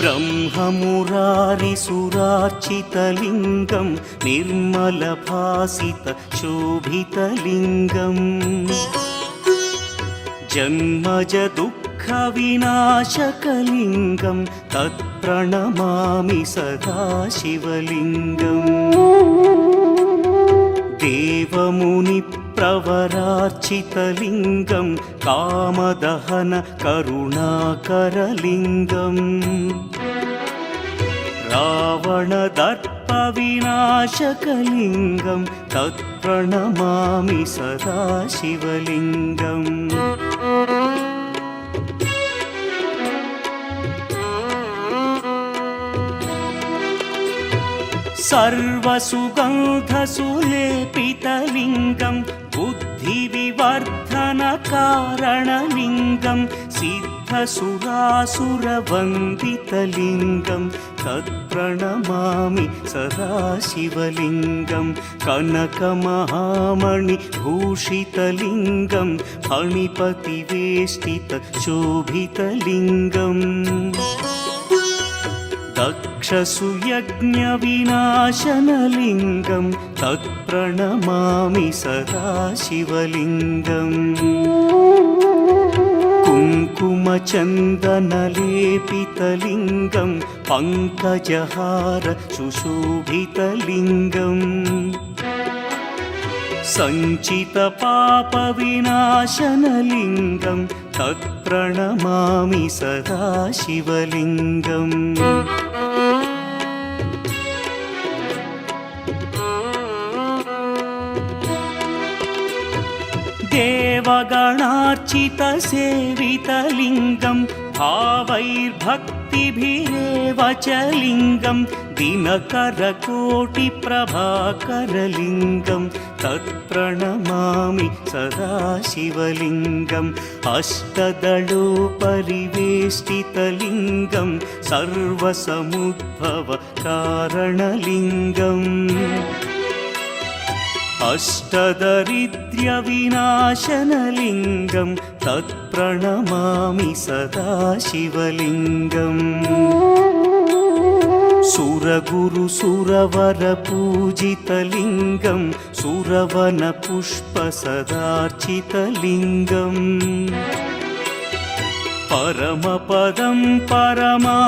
ब्रह्ममुरारिसुरार्चितलिङ्गं निर्मलभासितशोभितलिङ्गम् जन्मजदुःखविनाशकलिङ्गं तत्प्रणमामि सदा शिवलिङ्गम् देवमुनिप्रवरार्चितलिङ्गं कामदहन करुणाकरलिङ्गम् रावणदर्पविनाशकलिङ्गं तत्प्रणमामि सदा शिवलिङ्गम् सर्वसुगन्धसुलेपितलिङ्गं बुद्धिविवर्धनकारणलिङ्गं सिद्धसुरासुरवन्दितलिङ्गं तत्प्रणमामि सदा शिवलिङ्गं कनकमहामणिभूषितलिङ्गं फणिपतिवेष्टितशोभितलिङ्गम् दक्षसुयज्ञविनाशनलिङ्गं तत्प्रणमामि सदा शिवलिङ्गम् कुङ्कुमचन्दनलेपितलिङ्गं पङ्कजहार सुशोभितलिङ्गम् सञ्चितपापविनाशनलिङ्गं तत्प्रणमामि सदा शिवलिङ्गम् देवगणार्चितसेवितलिङ्गं भावैर्भक्तिभिरेव च लिङ्गं दिनकरकोटिप्रभाकरलिङ्गं तत्प्रणमामि सदा शिवलिङ्गम् अष्टदलोपरिवेष्टितलिङ्गं सर्वसमुद्भवकारणलिङ्गम् अष्टदरिद्र्यविनाशनलिङ्गं तत्प्रणमामि सदा शिवलिङ्गम् सुरगुरुसुरवरपूजितलिङ्गं सुरवनपुष्पसदार्चितलिङ्गम् परमपदं परमात्मकलिङ्गं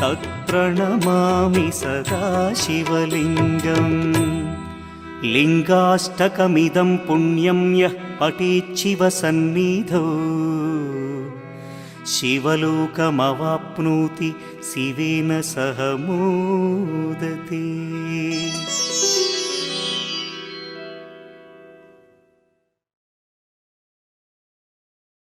तत्प्रणमामि सदा शिवलिङ्गम् लिङ्गाष्टकमिदं पुण्यं यः पठेच्छिवसन्निधौ शिवलोकमवाप्नोति शिवेन सह मोदते।